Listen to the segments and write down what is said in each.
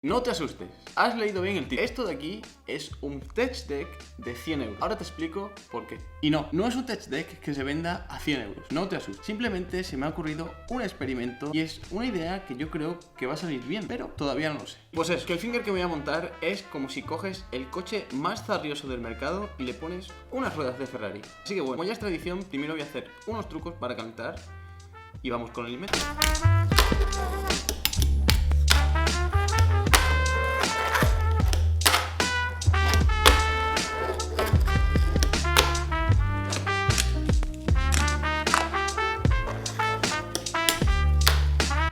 No te asustes, has leído bien el título. Esto de aquí es un tech deck de 100 euros. Ahora te explico por qué. Y no es un tech deck que se venda a 100 euros. No te asustes. Simplemente se me ha ocurrido un experimento y es una idea que yo creo que va a salir bien, pero todavía no lo sé. Pues eso, que el Finger que voy a montar es como si coges el coche más zarrioso del mercado y le pones unas ruedas de Ferrari. Así que bueno, como ya es tradición, primero voy a hacer unos trucos para calentar y vamos con el método.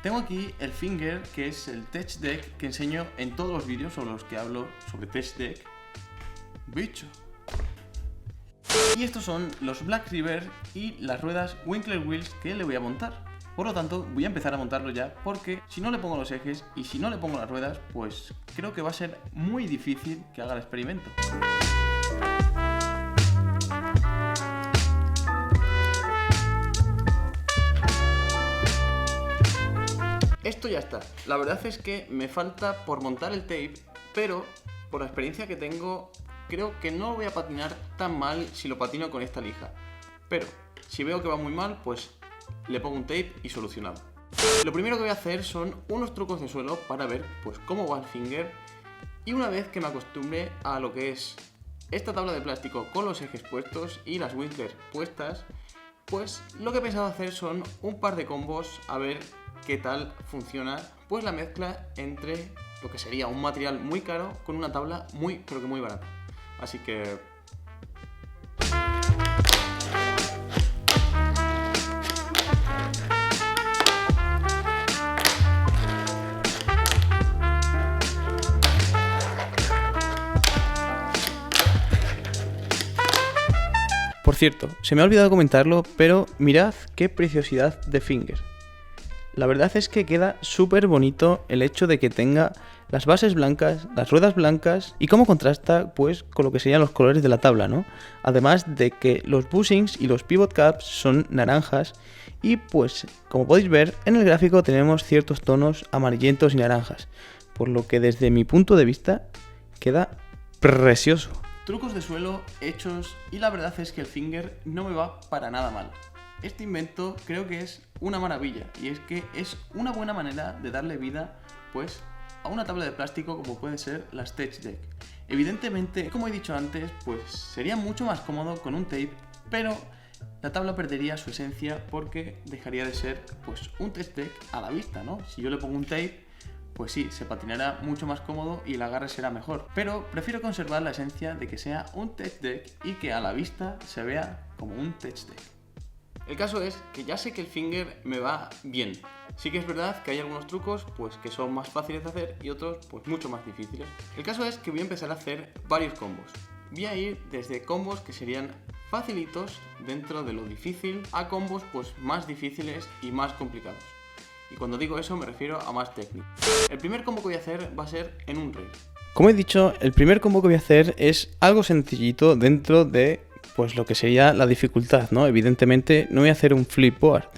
Tengo aquí el Finger, que es el tech deck que enseño en todos los vídeos sobre los que hablo sobre tech deck. Bicho. Y estos son los Black River y las ruedas Winkler Wheels que le voy a montar. Por lo tanto, voy a empezar a montarlo ya, porque si no le pongo los ejes y si no le pongo las ruedas, pues creo que va a ser muy difícil que haga el experimento. Esto ya está. La verdad es que me falta por montar el tape, pero por la experiencia que tengo, creo que no voy a patinar tan mal si lo patino con esta lija. Pero si veo que va muy mal, pues le pongo un tape y solucionado. Lo primero que voy a hacer son unos trucos de suelo para ver pues cómo va el Finger, y una vez que me acostumbre a lo que es esta tabla de plástico con los ejes puestos y las Winkler puestas, pues lo que he pensado hacer son un par de combos a ver qué tal funciona pues la mezcla entre lo que sería un material muy caro con una tabla muy pero que muy barata. Así que por cierto, se me ha olvidado comentarlo, pero mirad qué preciosidad de Finger. La verdad es que queda súper bonito el hecho de que tenga las bases blancas, las ruedas blancas y cómo contrasta pues con lo que serían los colores de la tabla, ¿no? Además de que los bushings y los pivot caps son naranjas y pues como podéis ver en el gráfico tenemos ciertos tonos amarillentos y naranjas, por lo que desde mi punto de vista queda precioso. Trucos de suelo hechos y la verdad es que el Finger no me va para nada mal. Este invento creo que es una maravilla y es que es una buena manera de darle vida pues a una tabla de plástico como puede ser las tech deck. Evidentemente, como he dicho antes, pues sería mucho más cómodo con un tape, pero la tabla perdería su esencia porque dejaría de ser pues un tech deck a la vista, ¿no? Si yo le pongo un tape, pues sí, se patinará mucho más cómodo y el agarre será mejor, pero prefiero conservar la esencia de que sea un tech deck y que a la vista se vea como un tech deck. El caso es que ya sé que el Finger me va bien. Sí que es verdad que hay algunos trucos pues que son más fáciles de hacer y otros pues mucho más difíciles. El caso es que voy a empezar a hacer varios combos. Voy a ir desde combos que serían facilitos dentro de lo difícil a combos pues más difíciles y más complicados. Y cuando digo eso me refiero a más técnico. El primer combo que voy a hacer va a ser en un rail. Como he dicho, el primer combo que voy a hacer es algo sencillito dentro de pues lo que sería la dificultad, ¿no? Evidentemente no voy a hacer un flipboard.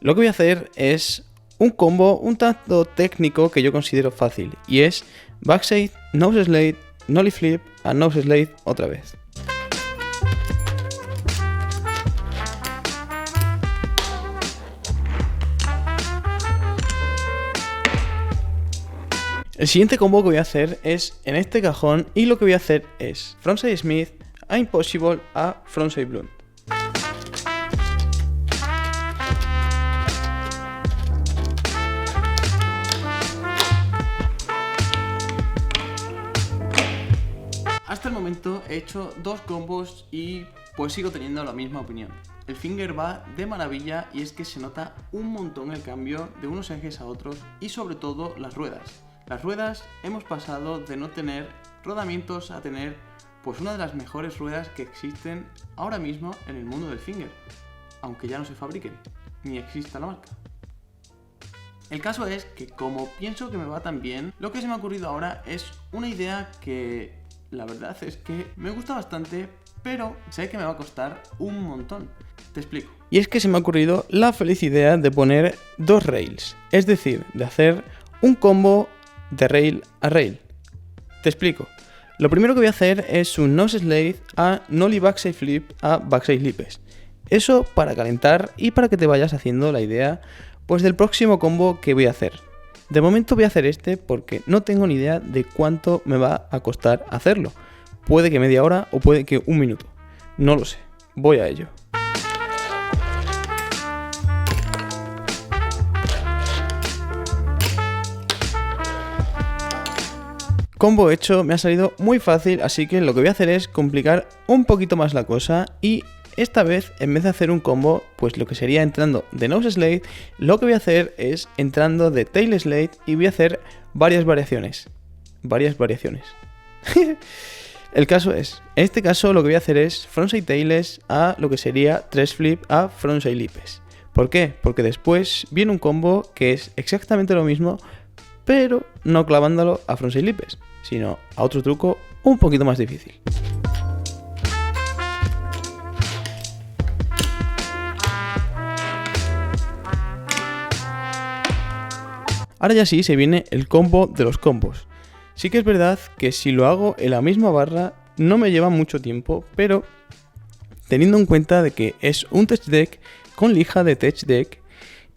Lo que voy a hacer es un combo un tanto técnico que yo considero fácil y es backside, nose slide, nollie flip a nose slide otra vez. El siguiente combo que voy a hacer es en este cajón y lo que voy a hacer es frontside Smith a impossible a frontside blunt. Hasta el momento he hecho dos combos y pues sigo teniendo la misma opinión. El Finger va de maravilla y es que se nota un montón el cambio de unos ejes a otros y sobre todo las ruedas. Las ruedas hemos pasado de no tener rodamientos a tener pues una de las mejores ruedas que existen ahora mismo en el mundo del Finger, aunque ya no se fabriquen, ni exista la marca. El caso es que como pienso que me va tan bien, lo que se me ha ocurrido ahora es una idea que la verdad es que me gusta bastante, pero sé que me va a costar un montón. Te explico. Y es que se me ha ocurrido la feliz idea de poner dos rails, es decir, de hacer un combo de rail a rail. Te explico. Lo primero que voy a hacer es un nose slide a nollie backside flip a backside lippes. Eso para calentar y para que te vayas haciendo la idea pues del próximo combo que voy a hacer. De momento voy a hacer este porque no tengo ni idea de cuánto me va a costar hacerlo. Puede que media hora o puede que un minuto. No lo sé. Voy a ello. Combo hecho, me ha salido muy fácil, así que lo que voy a hacer es complicar un poquito más la cosa y esta vez, en vez de hacer un combo, pues lo que sería entrando de nose slide, lo que voy a hacer es entrando de tail slide y voy a hacer varias variaciones. El caso es, en este caso lo que voy a hacer es frontside tails a lo que sería 3 flip a frontside lippes. ¿Por qué? Porque después viene un combo que es exactamente lo mismo, pero no clavándolo a frontside lippes, sino a otro truco un poquito más difícil. Ahora ya sí se viene el combo de los combos. Sí que es verdad que si lo hago en la misma barra no me lleva mucho tiempo, pero teniendo en cuenta de que es un tech deck con lija de tech deck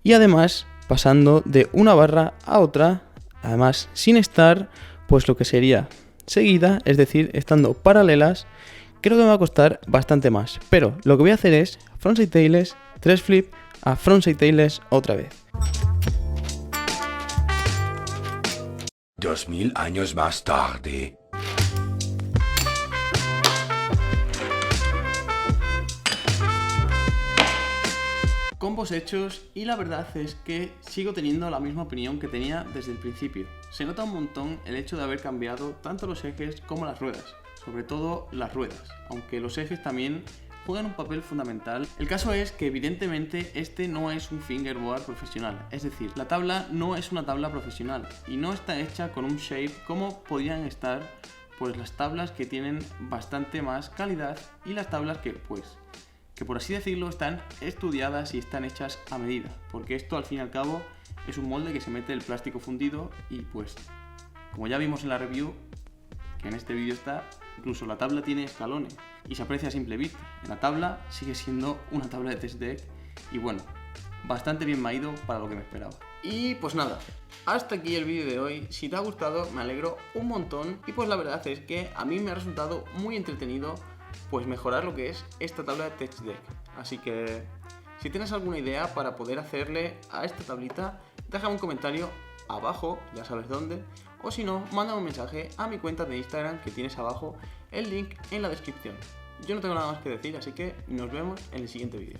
y además pasando de una barra a otra, además sin estar pues lo que sería seguida, es decir, estando paralelas, creo que me va a costar bastante más. Pero lo que voy a hacer es frontside tails, 3 flip a frontside tails otra vez. 2000 años más tarde. Combos hechos y la verdad es que sigo teniendo la misma opinión que tenía desde el principio. Se nota un montón el hecho de haber cambiado tanto los ejes como las ruedas, sobre todo las ruedas, aunque los ejes también juegan un papel fundamental. El caso es que evidentemente este no es un fingerboard profesional, es decir, la tabla no es una tabla profesional y no está hecha con un shape como podrían estar pues las tablas que tienen bastante más calidad y las tablas que por así decirlo están estudiadas y están hechas a medida, porque esto al fin y al cabo es un molde que se mete el plástico fundido y pues como ya vimos en la review, que en este vídeo está, incluso la tabla tiene escalones y se aprecia a simple vista. En la tabla sigue siendo una tabla de test deck y bueno, bastante bien me ha ido para lo que me esperaba. Y pues nada, hasta aquí el vídeo de hoy. Si te ha gustado me alegro un montón y pues la verdad es que a mí me ha resultado muy entretenido pues mejorar lo que es esta tabla de test deck. Así que si tienes alguna idea para poder hacerle a esta tablita, déjame un comentario abajo, ya sabes dónde, o si no, mándame un mensaje a mi cuenta de Instagram que tienes abajo, el link en la descripción. Yo no tengo nada más que decir, así que nos vemos en el siguiente vídeo.